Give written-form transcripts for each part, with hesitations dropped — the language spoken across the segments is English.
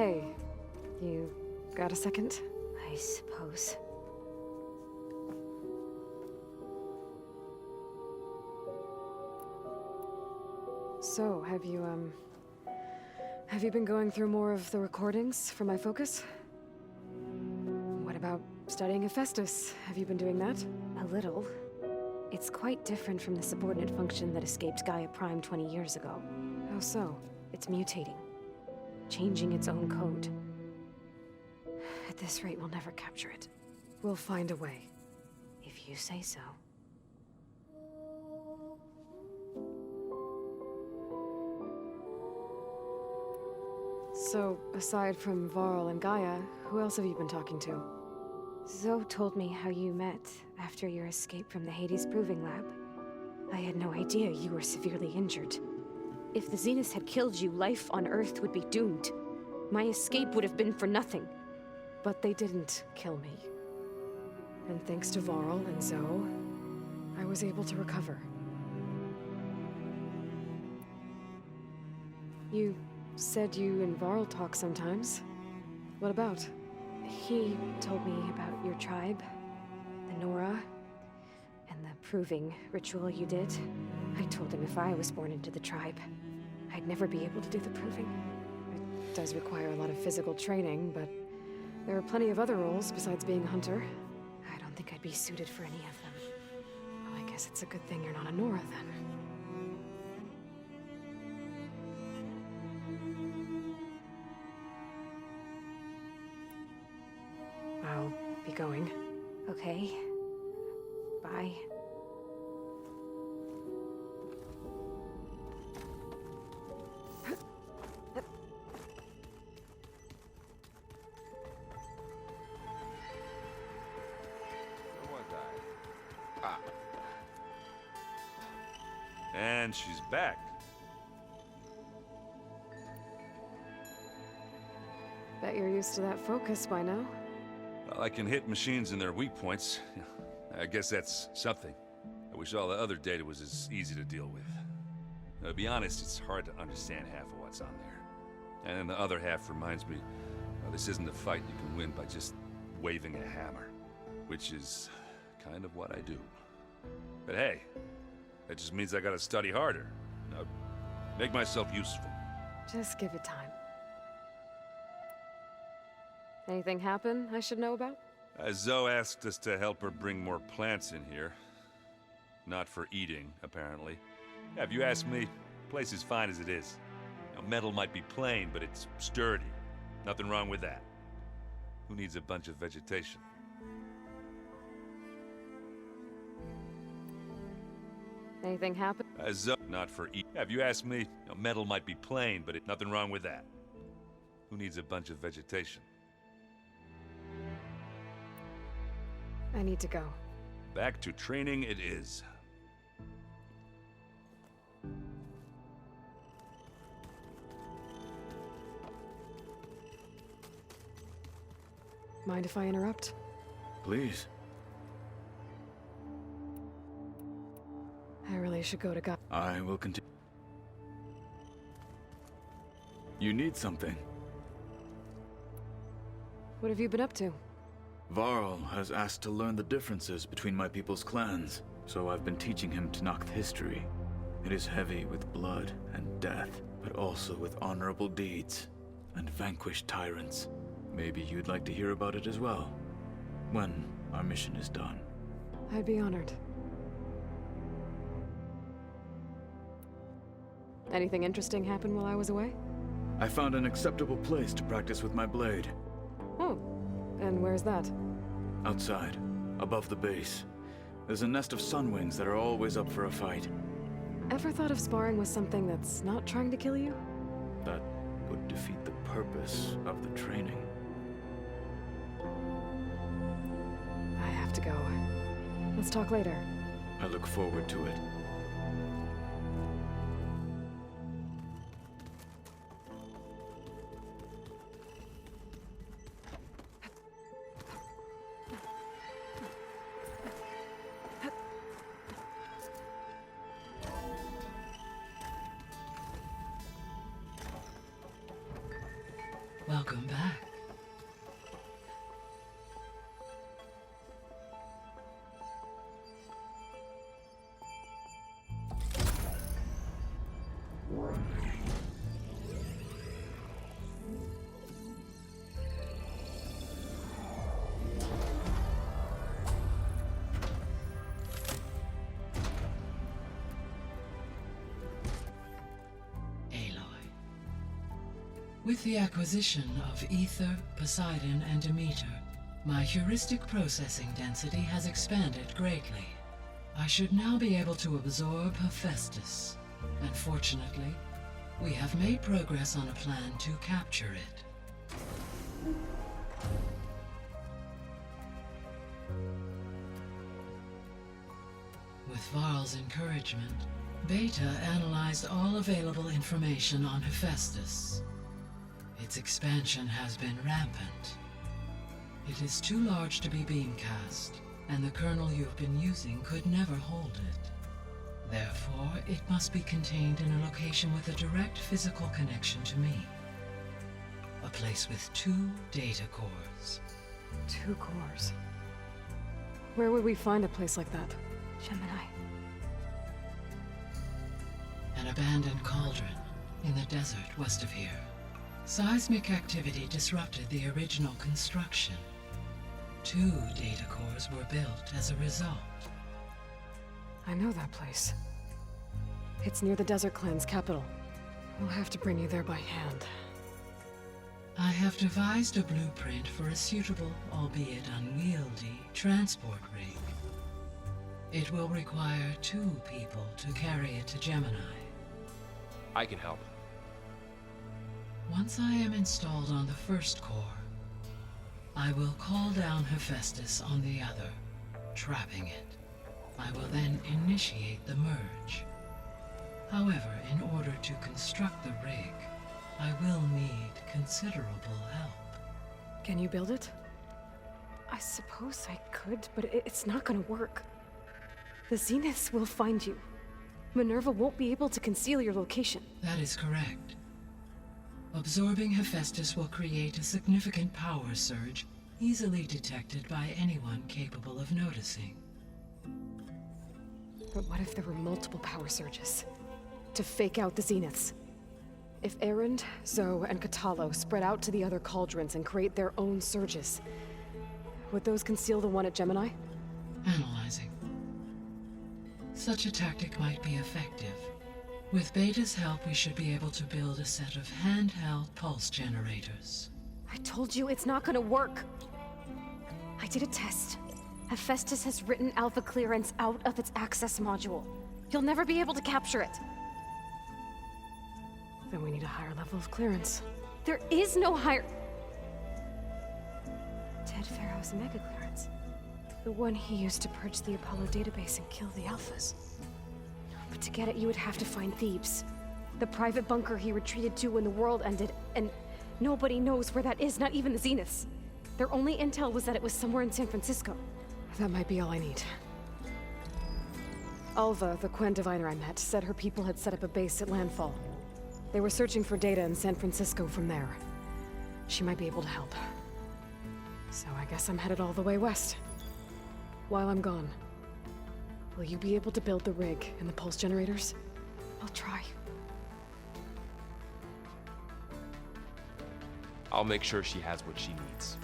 Hey, you got a second? I suppose. So, have you been going through more of the recordings for my focus? What about studying Hephaestus? Have you been doing that? A little. It's quite different from the subordinate function that escaped Gaia Prime 20 years ago. How so? It's mutating. Changing its own code. At this rate, we'll never capture it. We'll find a way. If you say so. So, aside from Varl and Gaia, who else have you been talking to? Zoe told me how you met after your escape from the Hades Proving Lab. I had no idea you were severely injured. If the Zeniths had killed you, life on Earth would be doomed. My escape would have been for nothing. But they didn't kill me. And thanks to Varl and Zoe, I was able to recover. You said you and Varl talk sometimes. What about? He told me about your tribe, the Nora, and the proving ritual you did. I told him if I was born into the tribe, I'd never be able to do the proving. It does require a lot of physical training, but there are plenty of other roles besides being a hunter. I don't think I'd be suited for any of them. Well, I guess it's a good thing you're not a Nora then. I'll be going. Okay. Bye. And she's back. Bet you're used to that focus by now. Well, I can hit machines in their weak points. I guess that's something. I wish all the other data was as easy to deal with. To be honest, it's hard to understand half of what's on there. And then the other half reminds me, this isn't a fight you can win by just waving a hammer. Which is kind of what I do. But hey, that just means I gotta study harder. Make myself useful. Just give it time. Anything happen I should know about? Zoe asked us to help her bring more plants in here. Not for eating, apparently. Yeah, if you ask me, the place is fine as it is. Metal might be plain, but it's sturdy. Nothing wrong with that. Who needs a bunch of vegetation? Anything happen? Zoe, not for eating. Yeah, if you ask me, metal might be plain, but nothing wrong with that. Who needs a bunch of vegetation? I need to go. Back to training it is. Mind if I interrupt? Please. I really should go to God. I will continue. You need something. What have you been up to? Varl has asked to learn the differences between my people's clans, so I've been teaching him Tenakth history. It is heavy with blood and death, but also with honorable deeds and vanquished tyrants. Maybe you'd like to hear about it as well, when our mission is done. I'd be honored. Anything interesting happen while I was away? I found an acceptable place to practice with my blade. Oh, and where's that? Outside, above the base. There's a nest of sunwings that are always up for a fight. Ever thought of sparring with something that's not trying to kill you? That would defeat the purpose of the training. I have to go. Let's talk later. I look forward to it. Welcome. With the acquisition of Ether, Poseidon, and Demeter, my heuristic processing density has expanded greatly. I should now be able to absorb Hephaestus. Unfortunately, we have made progress on a plan to capture it. With Varl's encouragement, Beta analyzed all available information on Hephaestus. Its expansion has been rampant. It is too large to be beamcast, and the kernel you've been using could never hold it. Therefore, it must be contained in a location with a direct physical connection to me. A place with 2 data cores. 2 cores. Where would we find a place like that? Gemini. An abandoned cauldron in the desert west of here. Seismic activity disrupted the original construction. 2 data cores were built as a result. I know that place. It's near the Desert Clan's capital. We'll have to bring you there by hand. I have devised a blueprint for a suitable, albeit unwieldy, transport rig. It will require 2 people to carry it to Gemini. I can help. Once I am installed on the first core, I will call down Hephaestus on the other, trapping it. I will then initiate the merge. However, in order to construct the rig, I will need considerable help. Can you build it? I suppose I could, but it's not gonna work. The Zeniths will find you. Minerva won't be able to conceal your location. That is correct. Absorbing Hephaestus will create a significant power surge, easily detected by anyone capable of noticing. But what if there were multiple power surges? To fake out the Zeniths? If Erend, Zoe, and Katalo spread out to the other cauldrons and create their own surges, would those conceal the one at Gemini? Analyzing. Such a tactic might be effective. With Beta's help, we should be able to build a set of handheld pulse generators. I told you it's not gonna work! I did a test. Hephaestus has written Alpha clearance out of its access module. You'll never be able to capture it. Then we need a higher level of clearance. There is no higher... Ted Pharaoh's mega clearance. The one he used to purge the Apollo database and kill the Alphas. But to get it, you would have to find Thebes. The private bunker he retreated to when the world ended, and nobody knows where that is, not even the Zeniths. Their only intel was that it was somewhere in San Francisco. That might be all I need. Alva, the Quen diviner I met, said her people had set up a base at Landfall. They were searching for data in San Francisco from there. She might be able to help. So I guess I'm headed all the way west. While I'm gone, will you be able to build the rig and the pulse generators? I'll try. I'll make sure she has what she needs.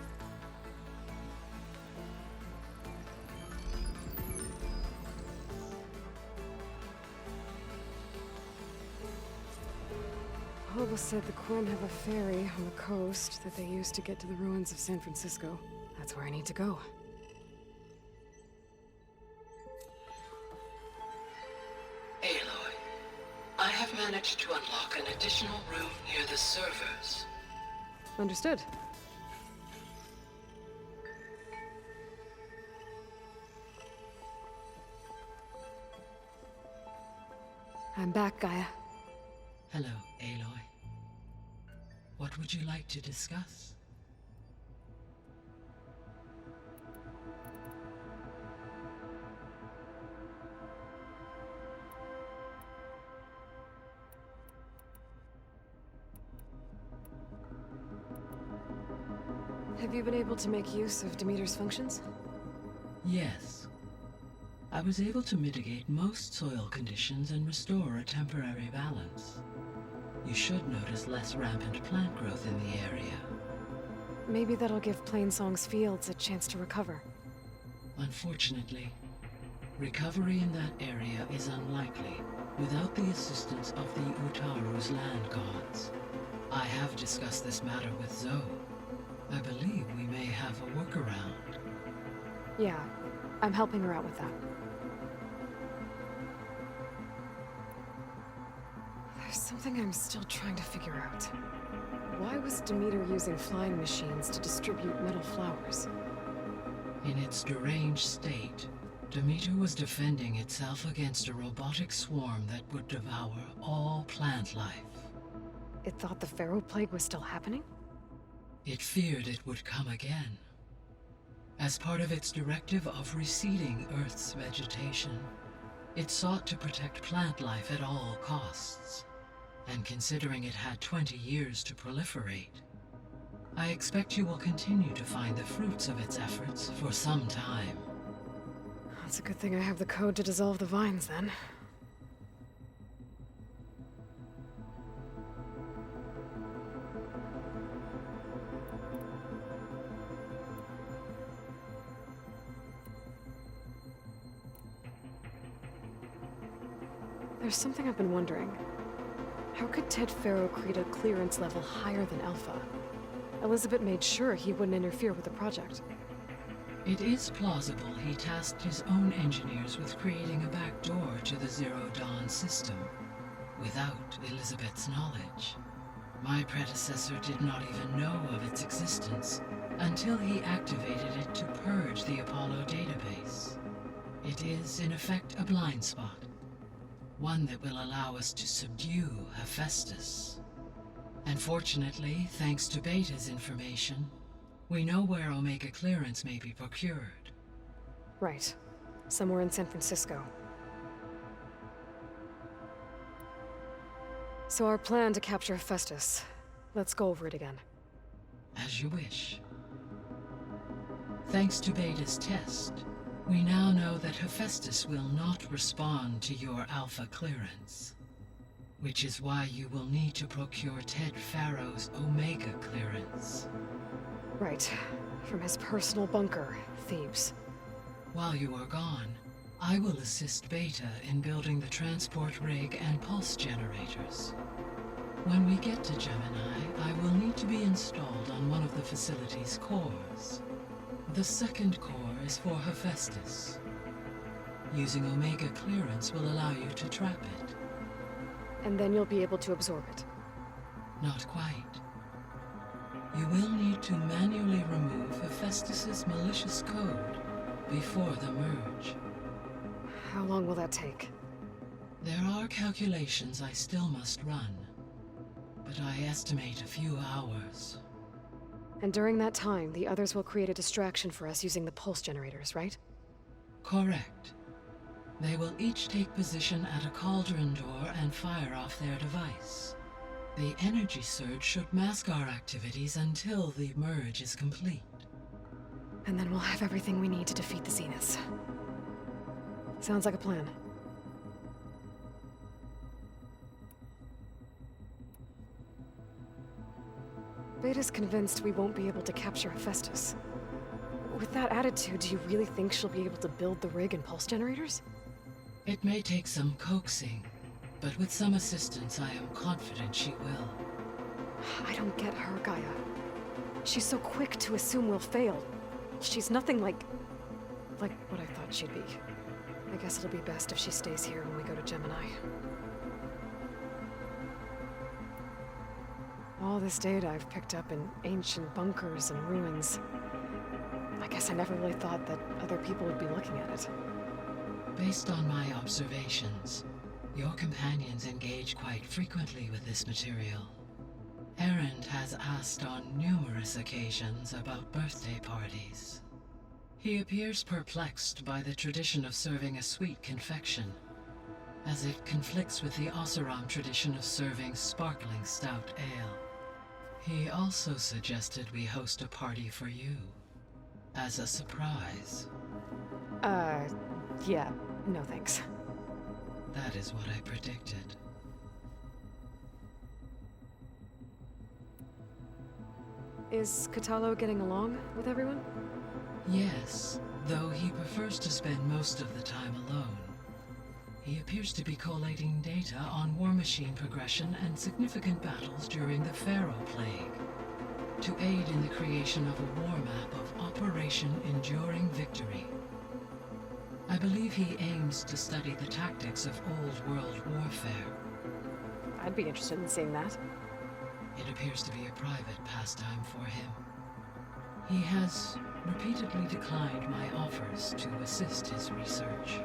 Alva said the Quen have a ferry on the coast that they use to get to the ruins of San Francisco. That's where I need to go. Aloy, I have managed to unlock an additional room near the servers. Understood. I'm back, Gaia. Hello, Aloy. What would you like to discuss? Have you been able to make use of Demeter's functions? Yes. I was able to mitigate most soil conditions and restore a temporary balance. You should notice less rampant plant growth in the area. Maybe that'll give Plainsong's fields a chance to recover. Unfortunately, recovery in that area is unlikely without the assistance of the Utaru's land gods. I have discussed this matter with Zoe. I believe we may have a workaround. Yeah, I'm helping her out with that. There's something I'm still trying to figure out. Why was Demeter using flying machines to distribute metal flowers? In its deranged state, Demeter was defending itself against a robotic swarm that would devour all plant life. It thought the Pharaoh Plague was still happening? It feared it would come again. As part of its directive of reseeding Earth's vegetation, it sought to protect plant life at all costs. And considering it had 20 years to proliferate, I expect you will continue to find the fruits of its efforts for some time. It's a good thing I have the code to dissolve the vines, then. There's something I've been wondering. How could Ted Faro create a clearance level higher than Alpha? Elizabeth made sure he wouldn't interfere with the project. It is plausible he tasked his own engineers with creating a back door to the Zero Dawn system, without Elizabeth's knowledge. My predecessor did not even know of its existence until he activated it to purge the Apollo database. It is, in effect, a blind spot. One that will allow us to subdue Hephaestus. And fortunately, thanks to Beta's information, we know where Omega clearance may be procured. Right. Somewhere in San Francisco. So our plan to capture Hephaestus. Let's go over it again. As you wish. Thanks to Beta's test, we now know that Hephaestus will not respond to your Alpha clearance. Which is why you will need to procure Ted Faro's Omega clearance. Right. From his personal bunker, Thebes. While you are gone, I will assist Beta in building the transport rig and pulse generators. When we get to Gemini, I will need to be installed on one of the facility's cores. The second core is for Hephaestus. Using Omega clearance will allow you to trap it. And then you'll be able to absorb it. Not quite. You will need to manually remove Hephaestus's malicious code before the merge. How long will that take? There are calculations I still must run, but I estimate a few hours. And during that time, the others will create a distraction for us using the pulse generators, right? Correct. They will each take position at a cauldron door and fire off their device. The energy surge should mask our activities until the merge is complete. And then we'll have everything we need to defeat the Zeniths. Sounds like a plan. Beta's convinced we won't be able to capture Hephaestus. With that attitude, do you really think she'll be able to build the rig and pulse generators? It may take some coaxing, but with some assistance I am confident she will. I don't get her, Gaia. She's so quick to assume we'll fail. She's nothing like what I thought she'd be. I guess it'll be best if she stays here when we go to Gemini. All this data I've picked up in ancient bunkers and ruins. I guess I never really thought that other people would be looking at it. Based on my observations, your companions engage quite frequently with this material. Erend has asked on numerous occasions about birthday parties. He appears perplexed by the tradition of serving a sweet confection, as it conflicts with the Oseram tradition of serving sparkling stout ale. He also suggested we host a party for you, as a surprise. Yeah, no thanks. That is what I predicted. Is Katalo getting along with everyone? Yes, though he prefers to spend most of the time alone. He appears to be collating data on war machine progression and significant battles during the Pharaoh Plague, to aid in the creation of a war map of Operation Enduring Victory. I believe he aims to study the tactics of Old World warfare. I'd be interested in seeing that. It appears to be a private pastime for him. He has repeatedly declined my offers to assist his research.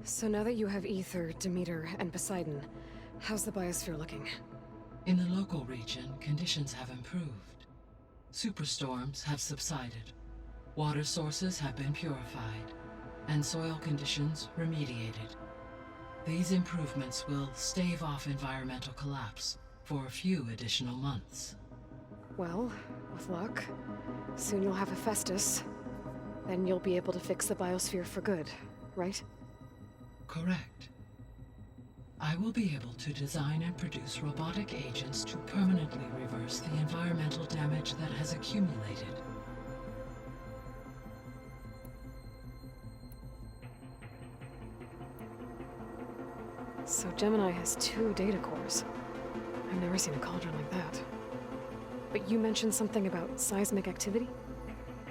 So now that you have Ether, Demeter, and Poseidon, how's the biosphere looking? In the local region, conditions have improved. Superstorms have subsided, water sources have been purified, and soil conditions remediated. These improvements will stave off environmental collapse for a few additional months. Well, with luck, soon you'll have Hephaestus. Then you'll be able to fix the biosphere for good, right? Correct. I will be able to design and produce robotic agents to permanently reverse the environmental damage that has accumulated. So Gemini has 2 data cores. I've never seen a cauldron like that. But you mentioned something about seismic activity?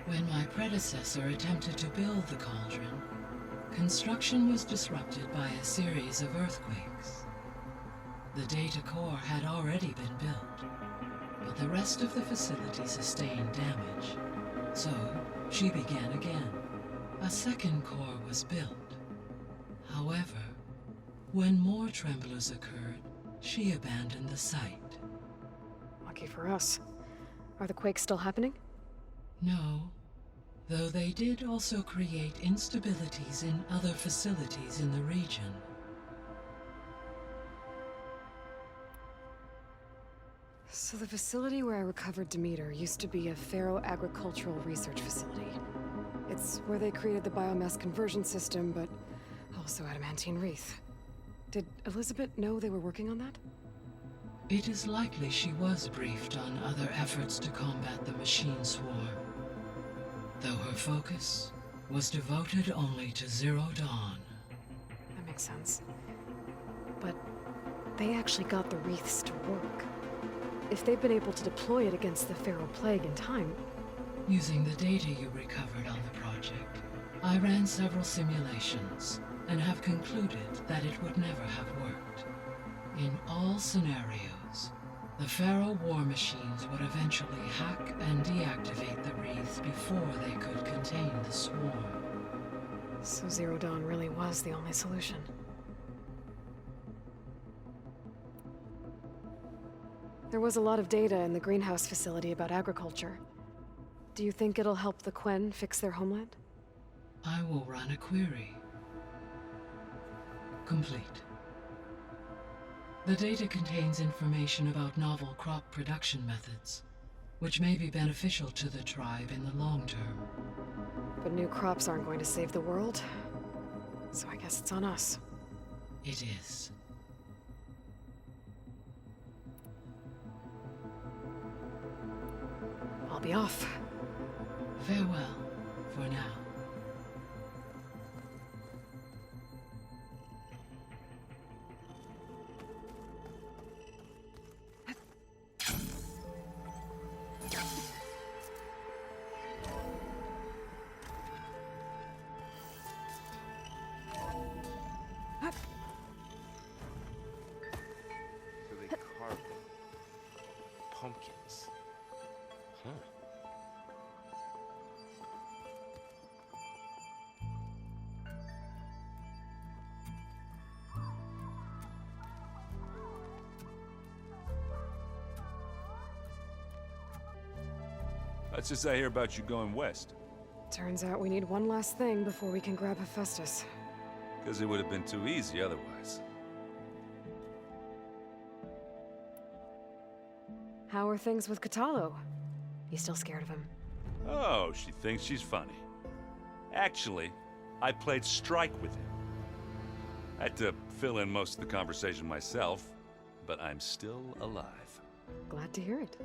When my predecessor attempted to build the cauldron, construction was disrupted by a series of earthquakes. The data core had already been built, but the rest of the facility sustained damage. So, she began again. A second core was built. However, when more tremblers occurred, she abandoned the site. Lucky for us. Are the quakes still happening? No, though they did also create instabilities in other facilities in the region. So the facility where I recovered Demeter used to be a Pharaoh agricultural research facility. It's where they created the biomass conversion system, but also adamantine wreath. Did Elizabeth know they were working on that? It is likely she was briefed on other efforts to combat the machine swarm, though her focus was devoted only to Zero Dawn. That makes sense. But they actually got the wreaths to work. If they've been able to deploy it against the Pharaoh Plague in time... Using the data you recovered on the project, I ran several simulations and have concluded that it would never have worked. In all scenarios, the Pharaoh war machines would eventually hack and deactivate the wreath before they could contain the swarm. So Zero Dawn really was the only solution. There was a lot of data in the greenhouse facility about agriculture. Do you think it'll help the Quen fix their homeland? I will run a query. Complete. The data contains information about novel crop production methods, which may be beneficial to the tribe in the long term. But new crops aren't going to save the world, so I guess it's on us. It is. I'll be off. Farewell, for now. So they carved them. Pumpkins. Huh. That's just I hear about you going west. Turns out we need one last thing before we can grab Hephaestus. Because it would have been too easy otherwise. How are things with Katalo? You still scared of him? Oh, she thinks she's funny. Actually, I played strike with him. I had to fill in most of the conversation myself, but I'm still alive. Glad to hear it.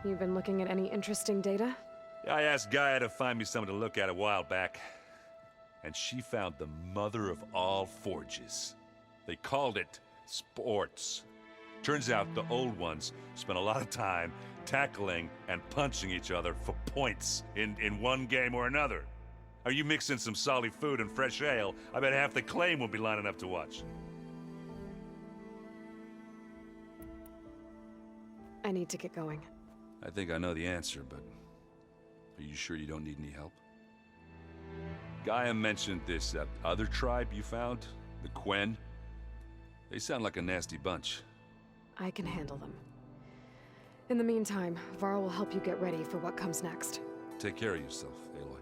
You been looking at any interesting data? I asked Gaia to find me something to look at a while back, and she found the mother of all forges. They called it sports. Turns out the old ones spent a lot of time tackling and punching each other for points in one game or another. Are you mixing some solid food and fresh ale? I bet half the claim will be lining up to watch. I need to get going. I think I know the answer, but are you sure you don't need any help? Gaia mentioned this other tribe you found, the Quen. They sound like a nasty bunch. I can handle them. In the meantime, Varl will help you get ready for what comes next. Take care of yourself, Aloy.